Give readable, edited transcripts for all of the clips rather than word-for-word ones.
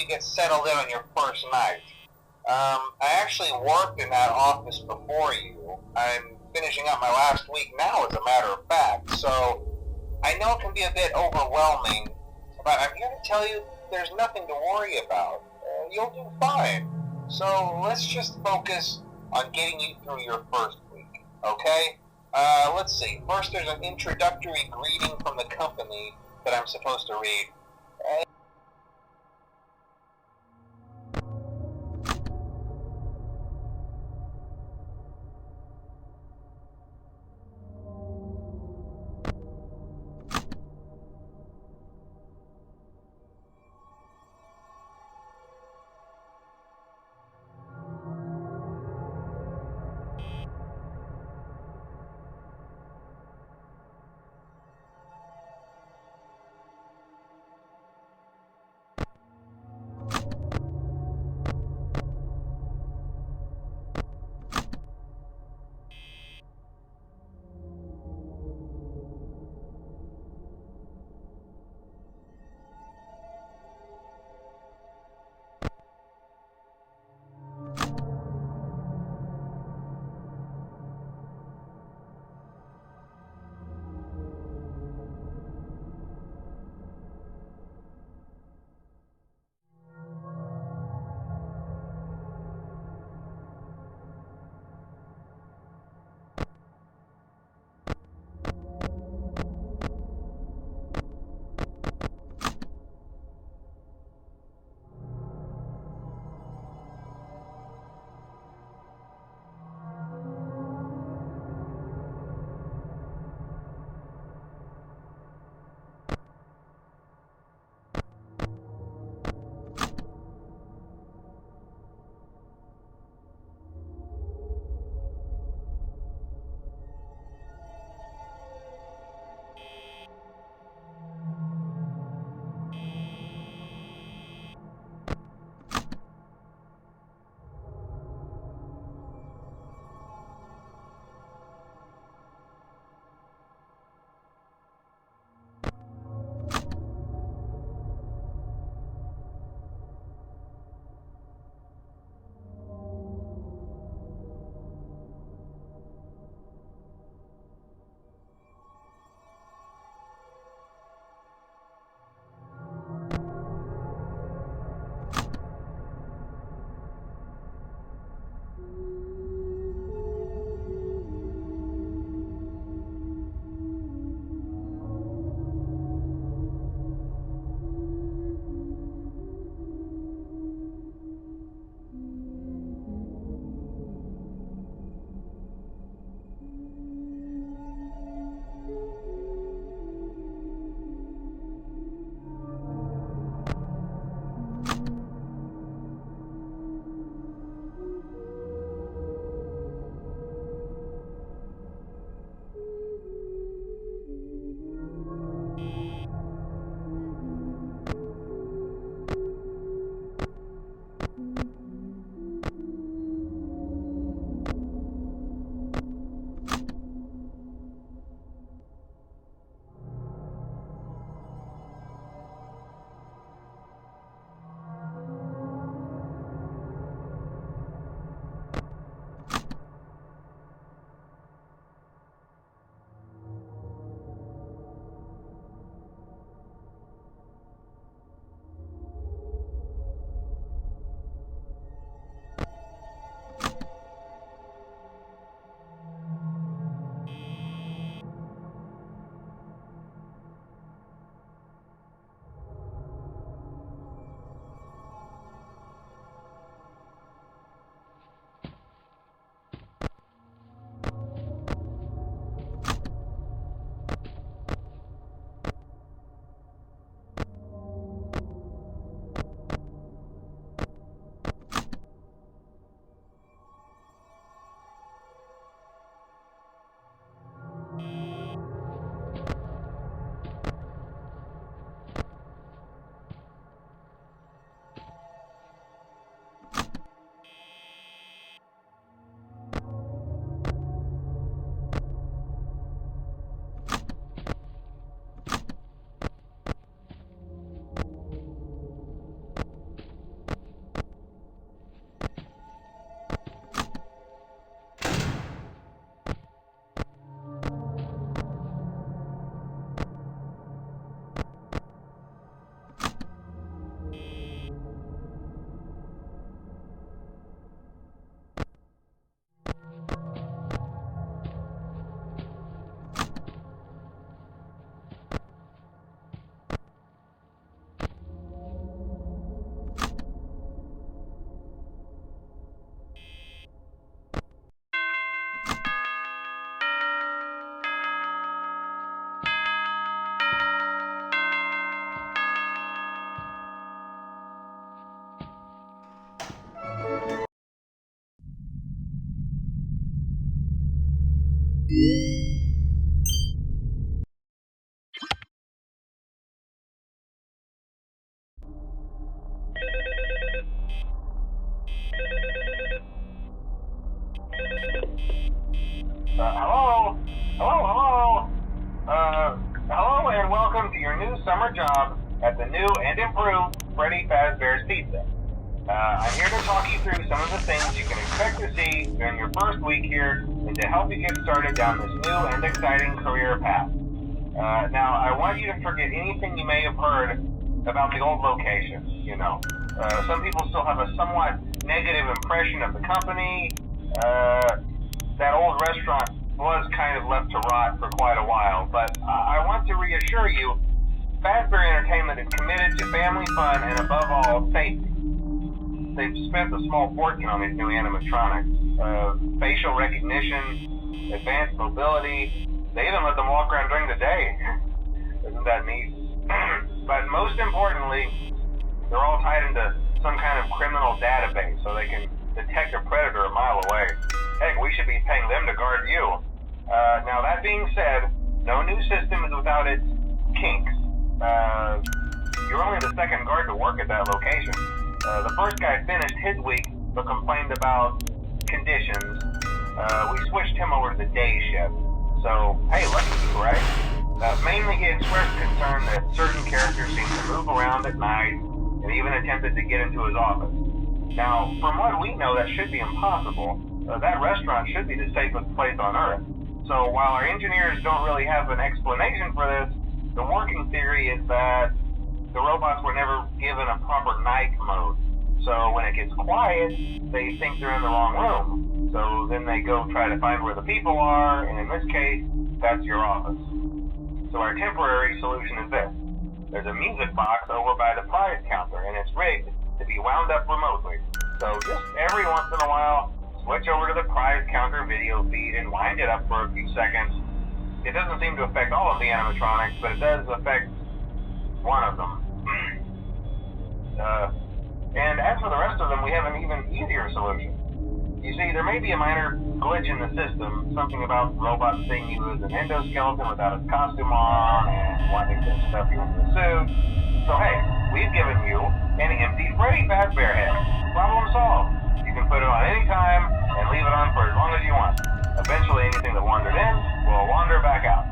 you get settled in on your first night. I actually worked in that office before you. I'm finishing up my last week now, as a matter of fact, so I know it can be a bit overwhelming, but I'm here to tell you there's nothing to worry about. You'll do fine. So let's just focus on getting you through your first week, okay? Let's see. First, there's an introductory greeting from the company that I'm supposed to read. Hello. Hello and welcome to your new summer job at the new and improved Freddy Fazbear's Pizza. I'm here to talk you through some of the things you can expect to see during your first week here and to help you get started down this new and exciting career path. Now, I want you to forget anything you may have heard about the old location. Some people still have a somewhat negative impression of the company. That old restaurant was kind of left to rot for quite a while, but I want to reassure you, Fazbear Entertainment is committed to family fun and above all, safety. They've spent a small fortune on these new animatronics. Facial recognition, advanced mobility, they even let them walk around during the day. Isn't that neat? But most importantly, they're all tied into some kind of criminal database so they can detect a predator a mile away. Heck, we should be paying them to guard you. Now that being said, no new system is without its kinks. You're only the second guard to work at that location. The first guy finished his week but complained about conditions. We switched him over to the day shift. So, hey, lucky you, right? Mainly he expressed concern that certain characters seem to move around at night and even attempted to get into his office. Now, from what we know, that should be impossible. That restaurant should be the safest place on Earth. So while our engineers don't really have an explanation for this, the working theory is that the robots were never given a proper night mode. So when it gets quiet, they think they're in the wrong room. So then they go try to find where the people are, and in this case, that's your office. So our temporary solution is this. There's a music box over by the prize counter, and it's rigged to be wound up remotely. So just every once in a while, switch over to the prize counter video feed and wind it up for a few seconds. It doesn't seem to affect all of the animatronics, but it does affect one of them. And as for the rest of them, we have an even easier solution. You see, there may be a minor glitch in the system, something about robots seeing you as an endoskeleton without its costume on and wanting to stuff you into a suit. So hey, we've given you an empty Freddy Fazbear head. Problem solved. You can put it on any time and leave it on for as long as you want. Eventually anything that wandered in will wander back out.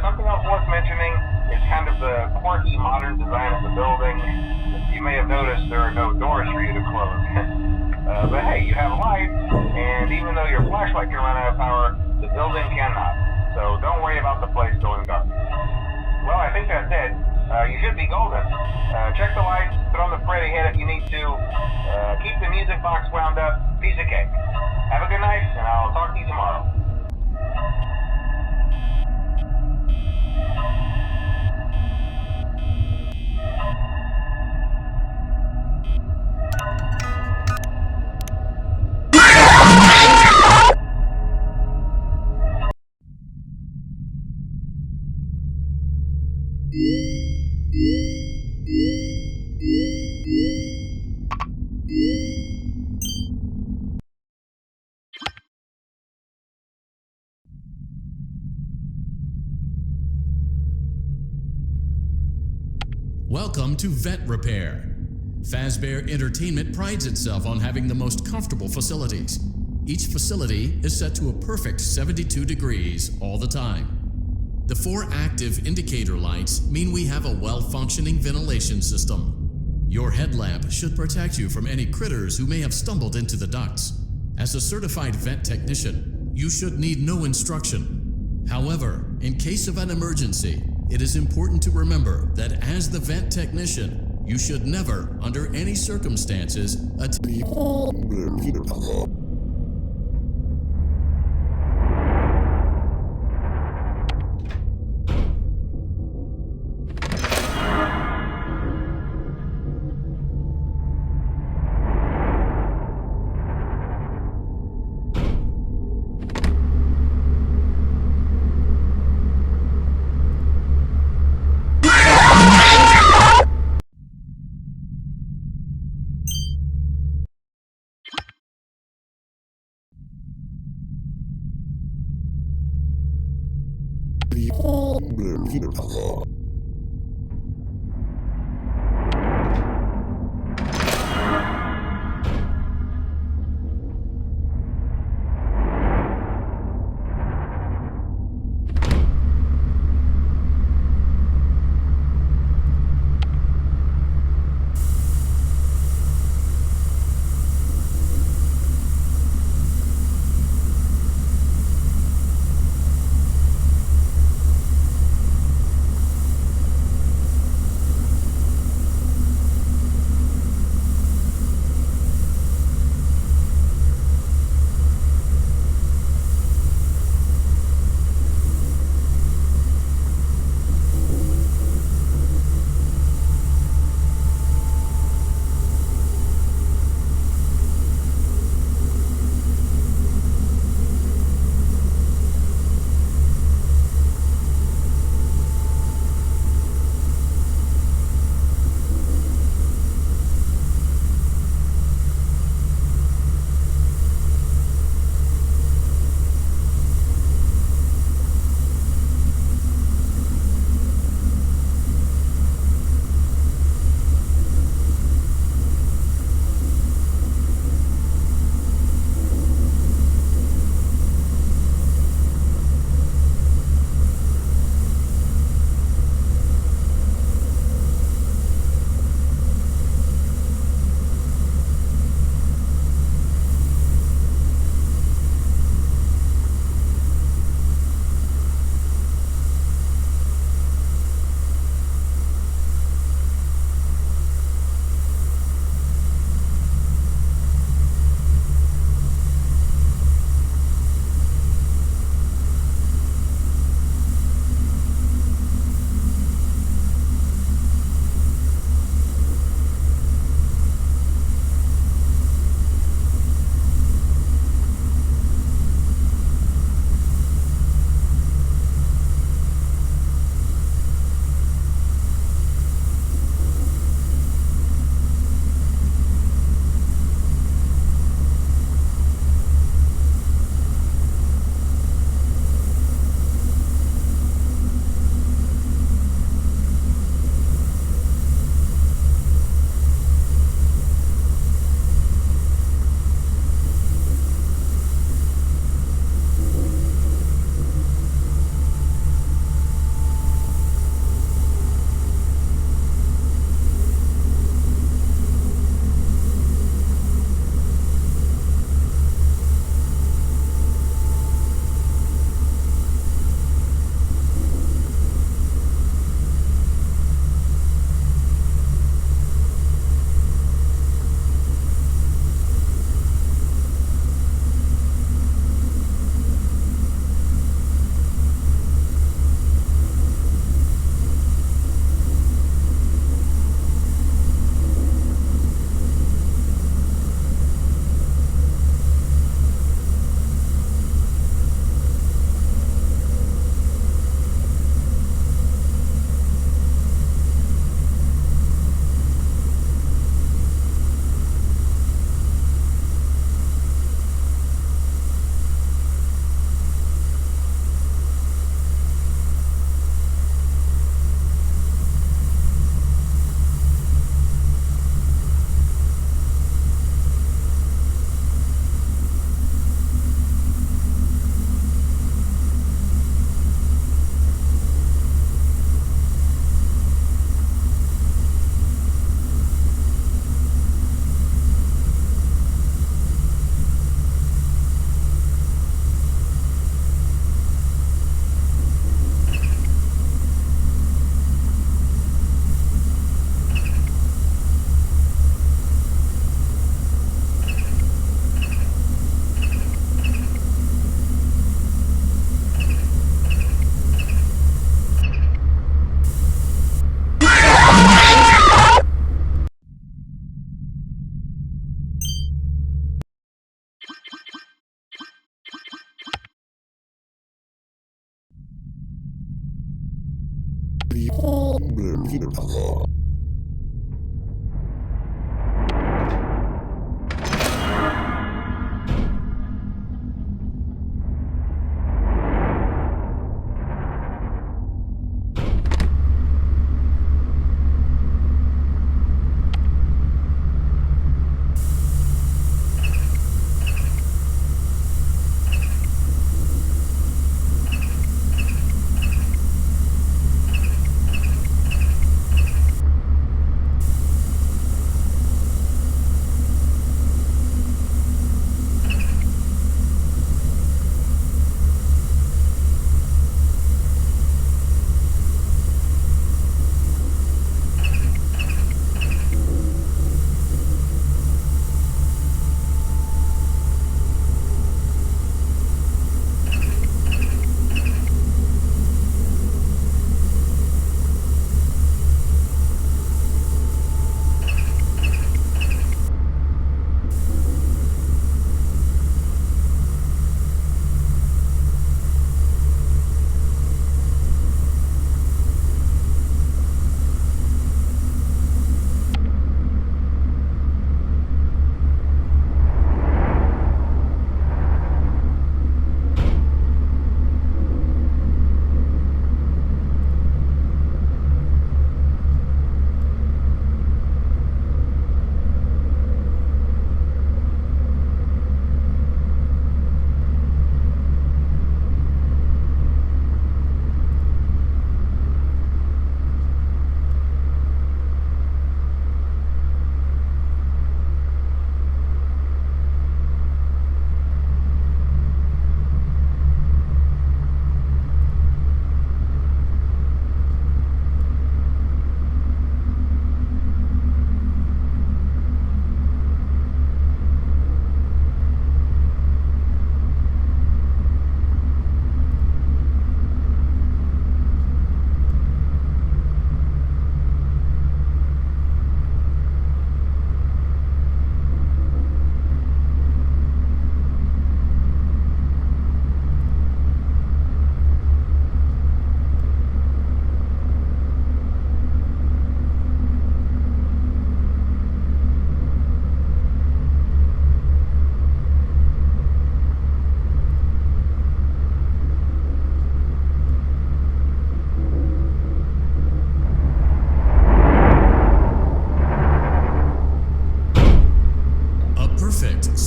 Something else worth mentioning is kind of the quirky modern design of the building. You may have noticed there are no doors for you to close. But hey, you have lights, and even though your flashlight can run out of power, the building cannot. So don't worry about the place going dark. Well, I think that's it. You should be golden. Check the lights, put on the Freddy head if you need to. Keep the music box wound up. Piece of cake. Have a good night, and I'll talk to you tomorrow. Welcome to Vet Repair. Fazbear Entertainment prides itself on having the most comfortable facilities. Each facility is set to a perfect 72 degrees all the time. The 4 active indicator lights mean we have a well-functioning ventilation system. Your headlamp should protect you from any critters who may have stumbled into the ducts. As a certified vet technician, you should need no instruction. However, in case of an emergency, it is important to remember that as the vent technician, you should never, under any circumstances,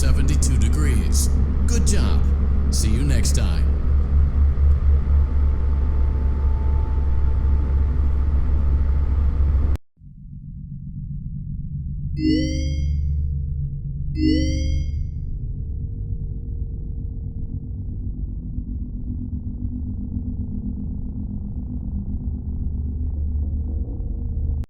72 degrees. Good job. See you next time.